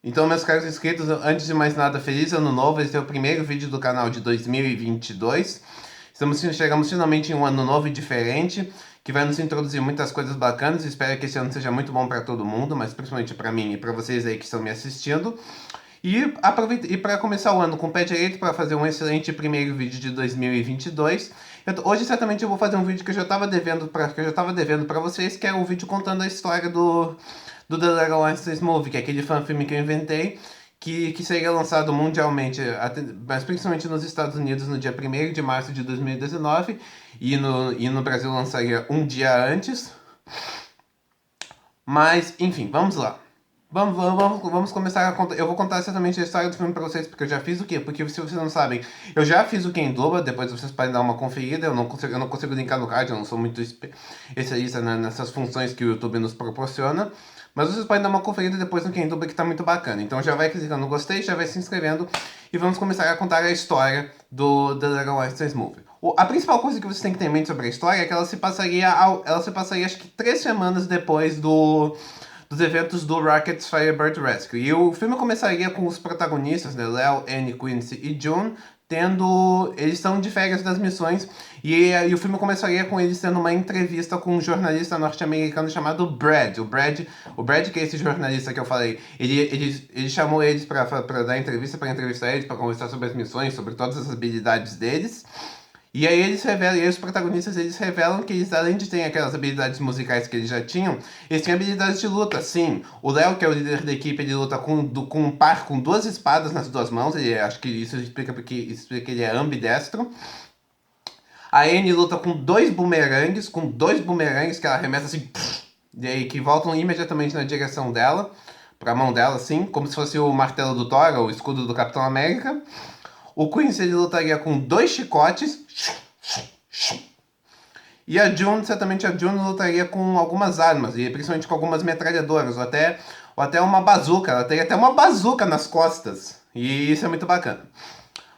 Então, meus caros inscritos, antes de mais nada, feliz ano novo. Esse é o primeiro vídeo do canal de 2022. Chegamos finalmente em um ano novo e diferente, que vai nos introduzir muitas coisas bacanas. Espero que esse ano seja muito bom para todo mundo, mas principalmente para mim e para vocês aí que estão me assistindo. E para começar o ano com o pé direito, para fazer um excelente primeiro vídeo de 2022, hoje certamente eu vou fazer um vídeo que eu já estava devendo para vocês, que é um vídeo contando a história do The Little Einstein Movie, que é aquele fan-filme que eu inventei, que seria lançado mundialmente, mas principalmente nos Estados Unidos no dia 1º de março de 2019, e no Brasil lançaria um dia antes. Mas, enfim, vamos lá. Vamos começar a contar. Eu vou contar exatamente a história do filme pra vocês, porque eu já fiz o quê? Porque se vocês não sabem, eu já fiz o Kendoba, depois vocês podem dar uma conferida. Eu não consigo linkar no card, eu não sou muito especialista nessas funções que o YouTube nos proporciona. Mas vocês podem dar uma conferida depois no Kendoba, que tá muito bacana. Então já vai clicando no gostei, já vai se inscrevendo e vamos começar a contar a história do The Little Einstein Movie. A principal coisa que você tem que ter em mente sobre a história é que ela se passaria acho que 3 semanas depois dos eventos do Rocket's Firebird Rescue. E o filme começaria com os protagonistas, né, Léo, Annie, Quincy e June, eles estão de férias das missões, e o filme começaria com eles tendo uma entrevista com um jornalista norte-americano chamado Brad. O Brad, que é esse jornalista que eu falei, ele chamou eles para dar entrevista, para entrevistar eles, para conversar sobre as missões, sobre todas as habilidades deles. E aí os protagonistas eles revelam que eles, além de terem aquelas habilidades musicais que eles já tinham, eles têm habilidades de luta, sim. O Léo, que é o líder da equipe, ele luta com um par com 2 espadas nas 2 mãos, acho que isso explica que ele é ambidestro. A Annie luta com dois bumerangues que ela arremessa assim, e aí que voltam imediatamente na direção dela, pra mão dela, assim, como se fosse o martelo do Thor ou o escudo do Capitão América. O Quincy ele lutaria com 2 chicotes. E certamente a June lutaria com algumas armas, e principalmente com algumas metralhadoras, ou até uma bazuca. Ela teria até uma bazuca nas costas. E isso é muito bacana.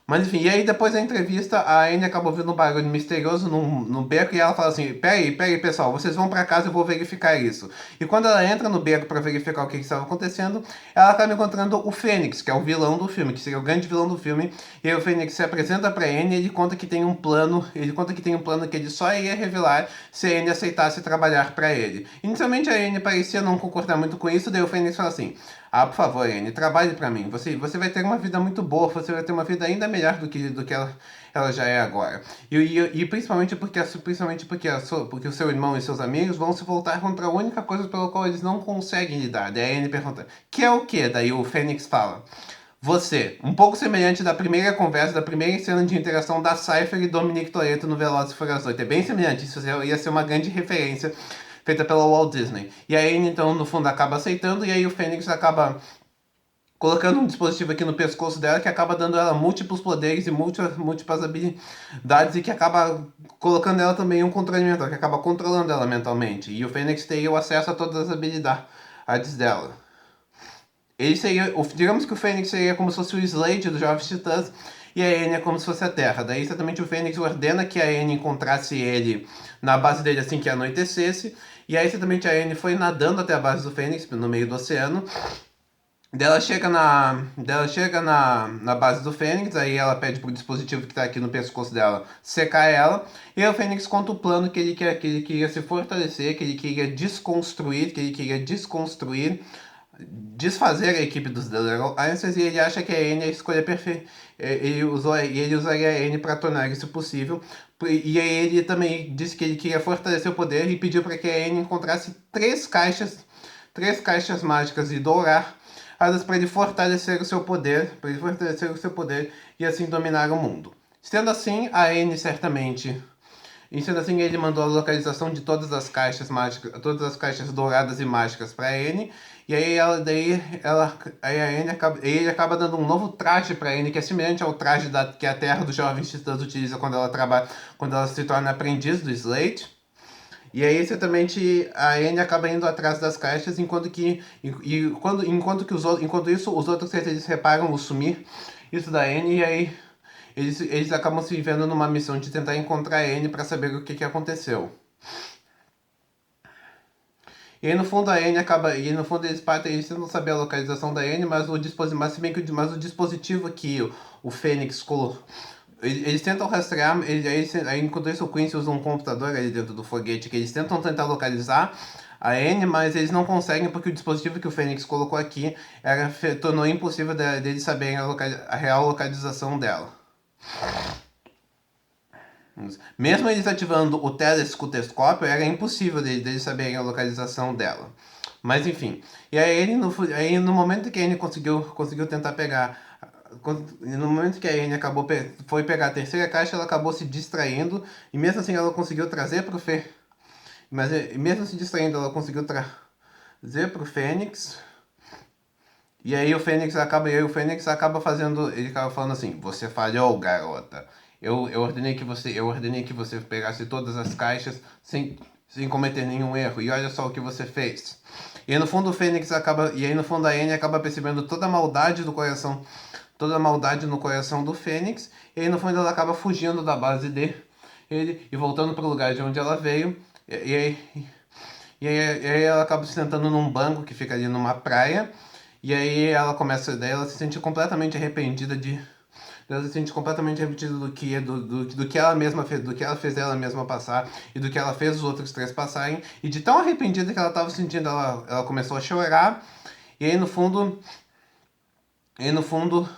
Mas enfim, e aí depois da entrevista, a Anne acaba ouvindo um barulho misterioso no beco e ela fala assim: peraí, pessoal, vocês vão pra casa, eu vou verificar isso. E quando ela entra no beco pra verificar o que estava acontecendo, ela acaba encontrando o Fênix, que é o vilão do filme, que seria o grande vilão do filme. E aí o Fênix se apresenta pra Anne e ele conta que tem um plano, que ele só iria revelar se a Anne aceitasse trabalhar pra ele. Inicialmente a Anne parecia não concordar muito com isso, daí o Fênix fala assim: ah, por favor, Anne, trabalhe pra mim. Você vai ter uma vida muito boa, você vai ter uma vida ainda melhor do que ela já é agora. E porque o seu irmão e seus amigos vão se voltar contra a única coisa pela qual eles não conseguem lidar. Daí a Anne pergunta: que é o quê? Daí o Fênix fala: você, um pouco semelhante da primeira conversa, da primeira cena de interação da Cypher e Dominic Toretto no Velozes e Furiosos 8. É bem semelhante, isso ia ser uma grande referência feita pela Walt Disney. E aí, então, no fundo, acaba aceitando, e aí o Fênix acaba colocando um dispositivo aqui no pescoço dela que acaba dando ela múltiplos poderes e múltiplas habilidades, e que acaba colocando ela também em um controle mental, que acaba controlando ela mentalmente. E o Fênix teria o acesso a todas as habilidades dela. Digamos que o Fênix seria como se fosse o Slade dos Jovens Titãs, e a Anne é como se fosse a Terra. Daí, exatamente, o Fênix ordena que a Anne encontrasse ele na base dele assim que anoitecesse. E aí, exatamente, a Anne foi nadando até a base do Fênix, no meio do oceano. Dela chega na base do Fênix, aí ela pede pro dispositivo que tá aqui no pescoço dela secar ela, e o Fênix conta o plano que ele queria se fortalecer, que ele queria desconstruir, desfazer a equipe dos The Little Einsteins, e ele acha que a Anne é a escolha perfeita. Ele usaria a Anne para tornar isso possível. E aí ele também disse que ele queria fortalecer o poder e pediu para que a Anne encontrasse três caixas mágicas e dourar elas para ele fortalecer o seu poder, e assim dominar o mundo. Sendo assim, a Anne certamente e sendo assim, ele mandou a localização de todas as caixas mágicas, todas as caixas douradas e mágicas para a Anne. E aí ele acaba dando um novo traje para a Anne, que é semelhante ao traje que a Terra dos Jovens Titãs utiliza quando ela se torna aprendiz do Slade. E aí, certamente, a Anne acaba indo atrás das caixas, enquanto isso, os outros seres eles reparam o sumir isso da Anne, e aí eles acabam se vendo numa missão de tentar encontrar a Anne para saber o que aconteceu. E aí no fundo a N acaba. E aí, no fundo eles partem, eles tentam saber a localização da N, mas o dispositivo. Mas, se bem que o dispositivo que o Fênix colocou. Eles tentam rastrear, aí enquanto isso o Quincy usa um computador ali dentro do foguete que eles tentam tentar localizar a N, mas eles não conseguem porque o dispositivo que o Fênix colocou aqui tornou impossível deles saberem a real localização dela. Mesmo eles ativando o telescutoscópio, era impossível deles saberem a localização dela. Mas enfim, e aí, aí no momento que a Anne conseguiu tentar pegar, no momento que a Anne foi pegar a terceira caixa, ela acabou se distraindo, e mesmo assim ela conseguiu trazer para o mas mesmo se distraindo, ela conseguiu trazer para o Fênix. E aí o Fênix acaba fazendo, ele acaba falando assim: "Você falhou, garota. Eu ordenei que você pegasse todas as caixas sem cometer nenhum erro. E olha só o que você fez." E aí no fundo a Anne acaba percebendo toda a maldade no coração do Fênix. E aí no fundo ela acaba fugindo da base dele e voltando para o lugar de onde ela veio. E aí ela acaba se sentando num banco que fica ali numa praia. E aí daí ela se sente completamente arrependida do que ela mesma fez, do que ela fez ela mesma passar e do que ela fez os outros três passarem. E de tão arrependida que ela estava se sentindo, ela começou a chorar. E aí no fundo, e no fundo,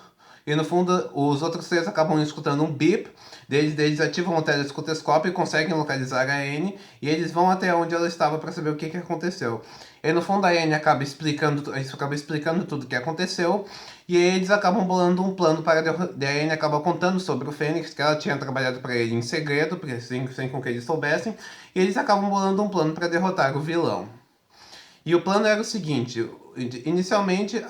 os outros três acabam escutando um bip. Eles ativam o telescopio e conseguem localizar a Anne. E eles vão até onde ela estava para saber o que aconteceu. E no fundo a Anne acaba explicando tudo o que aconteceu. E aí eles acabam bolando um plano para a Anne acaba contando sobre o Fênix, que ela tinha trabalhado para ele em segredo, sem com que eles soubessem. E eles acabam bolando um plano para derrotar o vilão. E o plano era o seguinte: inicialmente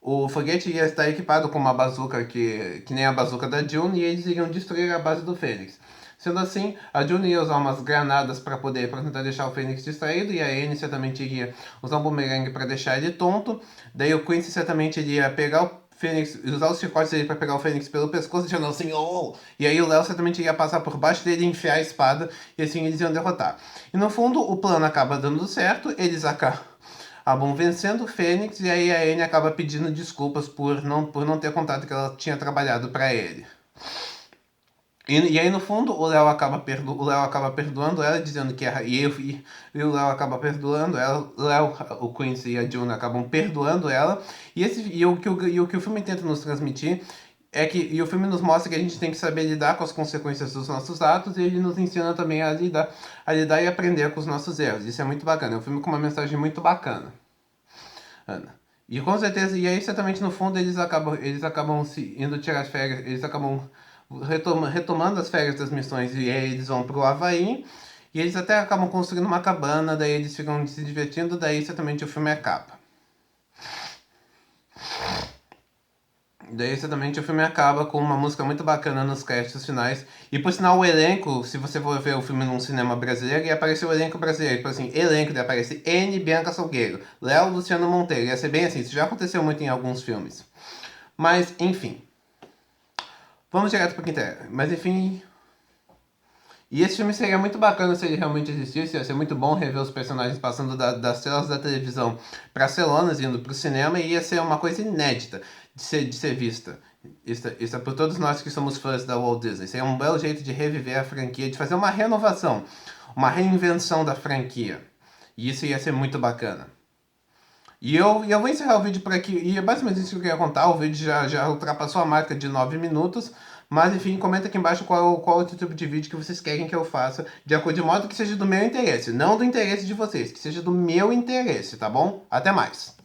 o foguete ia estar equipado com uma bazuca que nem a bazuca da June, e eles iriam destruir a base do Fênix. Sendo assim, a June ia usar umas granadas para tentar deixar o Fênix distraído, e a Anne certamente iria usar um bumerangue para deixar ele tonto. Daí o Quincy certamente iria pegar o Fênix, usar os chicotes dele para pegar o Fênix pelo pescoço, deixando assim, oh! E aí o Léo certamente ia passar por baixo dele e enfiar a espada, e assim eles iam derrotar. E no fundo, o plano acaba dando certo, eles acabam vencendo o Fênix, e aí a Anne acaba pedindo desculpas por não ter contado que ela tinha trabalhado para ele. E aí no fundo o Léo acaba perdoando ela, dizendo que erra, e o Léo acaba perdoando ela, o Quincy e a June acabam perdoando ela, e o que o filme tenta nos transmitir o filme nos mostra que a gente tem que saber lidar com as consequências dos nossos atos, e ele nos ensina também a lidar e aprender com os nossos erros. Isso é muito bacana, é um filme com uma mensagem muito bacana. Ana. E com certeza, e aí certamente no fundo eles acabam se indo tirar as férias, eles acabam retomando as férias das missões, e aí eles vão pro Havaí, e eles até acabam construindo uma cabana, daí eles ficam se divertindo, daí certamente o filme acaba. Daí certamente o filme acaba com uma música muito bacana nos créditos finais. E por sinal o elenco, se você for ver o filme num cinema brasileiro, ia aparecer o elenco brasileiro. Tipo assim, elenco, daí aparece N. Bianca Salgueiro, Léo Luciano Monteiro. Ia ser bem assim, isso já aconteceu muito em alguns filmes. Mas, enfim. Vamos direto pro que interessa. Mas enfim. E esse filme seria muito bacana se ele realmente existisse. Ia ser muito bom rever os personagens passando das telas da televisão para celonas, indo pro cinema, e ia ser uma coisa inédita de ser vista. Isso é por todos nós que somos fãs da Walt Disney. Seria um belo jeito de reviver a franquia, de fazer uma renovação, uma reinvenção da franquia. E isso ia ser muito bacana. E eu vou encerrar o vídeo por aqui. E é basicamente isso que eu queria contar. O vídeo já ultrapassou a marca de 9 minutos. Mas enfim, comenta aqui embaixo qual outro tipo de vídeo que vocês querem que eu faça. De modo que seja do meu interesse. Não do interesse de vocês. Que seja do meu interesse, tá bom? Até mais.